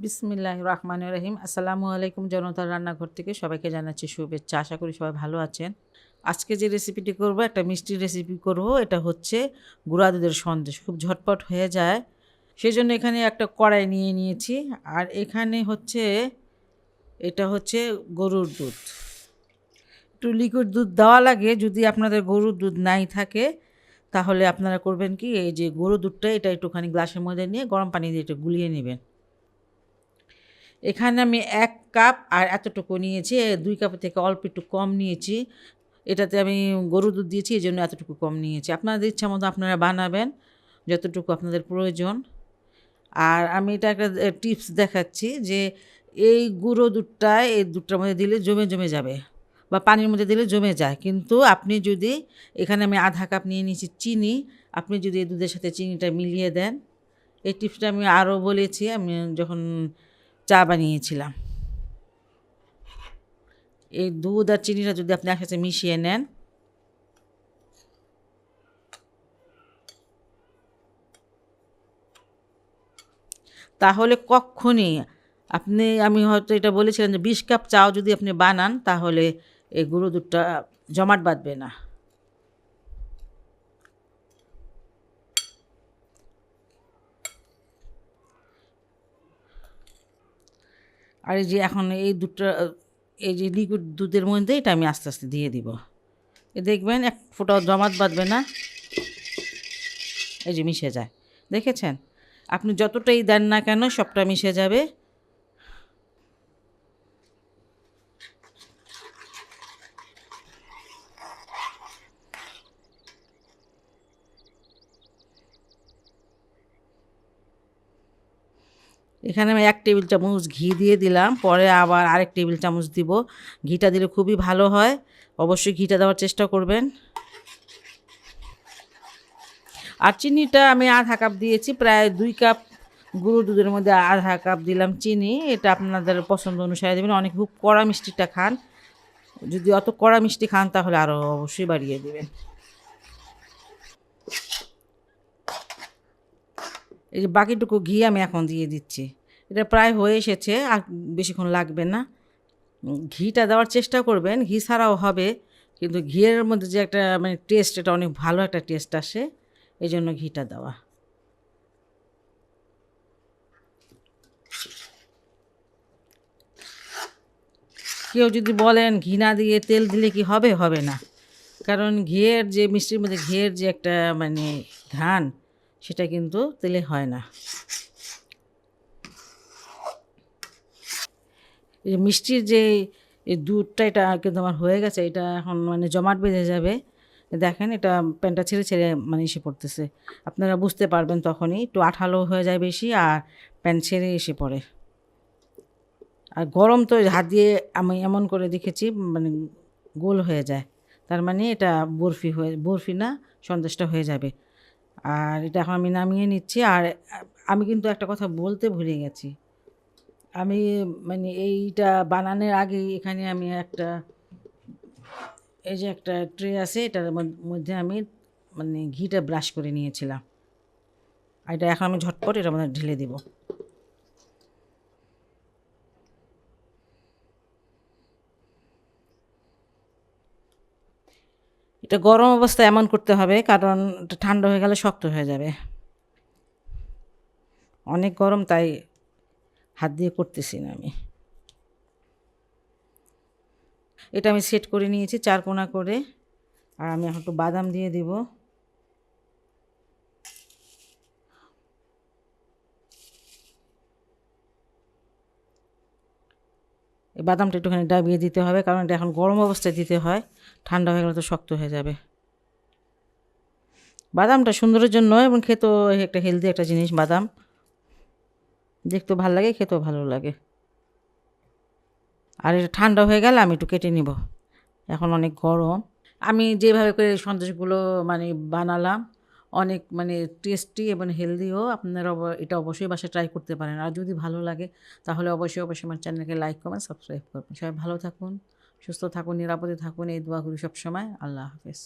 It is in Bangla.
বিসমিল্লাহির রহমানির রহিম। আসসালামু আলাইকুম। জনতার রান্নাঘর থেকে সবাইকে জানাচ্ছি শুভেচ্ছা। আশা করি সবাই ভালো আছেন। আজকে যে রেসিপিটি করব একটা মিষ্টি রেসিপি করব। এটা হচ্ছে গুঁড়া দুধের সন্দেশ, খুব ঝটপট হয়ে যায়। সেজন্য এখানে একটা কড়াই নিয়ে নিয়েছি। আর এখানে হচ্ছে এটা হচ্ছে গরুর দুধ। একটু লিকুইড দুধ দেওয়া লাগে। যদি আপনাদের গরুর দুধ নাই থাকে তাহলে আপনারা করবেন কি, এই যে গরুর দুধটা এটা একটুখানি গ্লাসের মধ্যে নিয়ে গরম পানি দিয়ে একটু গুলিয়ে নেবেন। এখানে আমি ১ কাপ আর এতটুকু নিয়েছি, ২ কাপের থেকে অল্প একটু কম নিয়েছি। এটাতে আমি গরুর দুধ দিয়েছি, এজন্য এতটুকু কম নিয়েছি। আপনাদের ইচ্ছা মতো আপনারা বানাবেন যতটুকু আপনাদের প্রয়োজন। আর আমি এটা একটা টিপস দেখাচ্ছি যে এই গুঁড়ো দুধটা এই দুধটার মধ্যে দিলে জমে জমে যাবে বা পানির মধ্যে দিলে জমে যায়। কিন্তু আপনি যদি এখানে আমি আধা কাপ নিয়ে নিয়েছি চিনি, আপনি যদি এই দুধের সাথে চিনিটা মিলিয়ে দেন, এই টিপসটা আমি আরও বলেছি আমি যখন চা বানিয়েছিলাম। এই দুধ আর চিনিটা যদি আপনি একসাথে মিশিয়ে নেন, তাহলে কক্ষণই আমি হয়তো এটা বলেছিলাম যে ২০ কাপ চাও যদি আপনি বানান তাহলে এই গুঁড়ো দুধটা জমাট বাঁধবে না। আর এই যে এখন এই দুধটা, এই যে লিকুইড দুধের মধ্যে এটা আমি আস্তে আস্তে দিয়ে দিব। দেখবেন এক ফোঁটাও জমাট বাঁধবে না। এই যে মিশে যায়, দেখেছেন? আপনি যতটাই দেন না কেন সবটা মিশে যাবে। এখানে আমি ১ টেবিল চামচ ঘি দিয়ে দিলাম, পরে আবার আরেক টেবিল চামচ দিব। ঘিটা দিলে খুবই ভালো হয়, অবশ্যই ঘিটা দেওয়ার চেষ্টা করবেন। আর চিনিটা আমি আধা কাপ দিয়েছি, প্রায় ২ কাপ গুঁড়ো দুধের মধ্যে আধা কাপ দিলাম চিনি। এটা আপনাদের পছন্দ অনুসারে দেবেন। অনেকে খুব কড়া মিষ্টিটা খান, যদি অত কড়া মিষ্টি খান তাহলে আরও অবশ্যই বাড়িয়ে দেবেন। এই যে বাকিটুকু ঘি আমি এখন দিয়ে দিচ্ছি। এটা প্রায় হয়ে এসেছে, আর বেশিক্ষণ লাগবে না। ঘিটা দেওয়ার চেষ্টা করবেন, ঘি ছাড়াও হবে, কিন্তু ঘিয়ের মধ্যে যে একটা মানে টেস্ট, এটা অনেক ভালো একটা টেস্ট আসে, এই জন্য ঘিটা দেওয়া। কেউ যদি বলেন ঘি না দিয়ে তেল দিলে কি হবে, হবে না। কারণ ঘিয়ের যে মিষ্টির মধ্যে ঘিয়ের যে একটা মানে ঘ্রাণ, সেটা কিন্তু তেলে হয় না। এই মিষ্টির যে এই দুধটা এটা কিন্তু আমার হয়ে গেছে, এটা এখন মানে জমাট বেঁধে যাবে। দেখেন এটা প্যানটা ছেড়ে ছেড়ে মানে এসে পড়তেছে, আপনারা বুঝতে পারবেন তখনই। একটু আঠালো হয়ে যায় বেশি আর প্যান ছেড়ে এসে পড়ে। আর গরম তো হাত দিয়ে আমি এমন করে দেখেছি মানে গোল হয়ে যায়, তার মানে এটা বরফি না, সন্দেশটা হয়ে যাবে। আর এটা এখন আমি নামিয়ে নিচ্ছি। আর আমি কিন্তু একটা কথা বলতে ভুলে গেছি, আমি মানে এইটা বানানোর আগে এখানে আমি একটা, এই যে একটা ট্রে আছে, এটার মধ্যে আমি মানে ঘিটা ব্রাশ করে নিয়েছিলাম। আর এটা এখন আমি ঝটপট এটার মধ্যে ঢেলে দিব। এটা গরম অবস্থায় এমন করতে হবে, কারণ এটা ঠান্ডা হয়ে গেলে শক্ত হয়ে যাবে। অনেক গরম, তাই হাত দিয়ে করতেছি না আমি। এটা আমি সেট করে নিয়েছি ৪ কোনা করে। আর আমি এখন একটু বাদাম দিয়ে দিব। এই বাদামটা একটুখানি ডাবিয়ে দিতে হবে, কারণ এটা এখন গরম অবস্থায় দিতে হয়, ঠান্ডা হয়ে গেলে তো শক্ত হয়ে যাবে। বাদামটা সুন্দরের জন্য এবং খেতেও একটা হেলদি একটা জিনিস বাদাম, দেখতেও ভালো লাগে, খেতেও ভালো লাগে। আর এটা ঠান্ডা হয়ে গেলে আমি একটু কেটে নিব, এখন অনেক গরম। আমি যেভাবে করে সন্দেশগুলো মানে বানালাম, অনেক মানে টেস্টি এবং হেলদিও। আপনারা এটা অবশ্যই বাসায় ট্রাই করতে পারেন। আর যদি ভালো লাগে তাহলে অবশ্যই অবশ্যই আমার চ্যানেলকে লাইক কমেন্ট সাবস্ক্রাইব করবেন। সবাই ভালো থাকুন, সুস্থ থাকুন, নিরাপদে থাকুন, এই দোয়া করি সবসময়। আল্লাহ হাফেজ।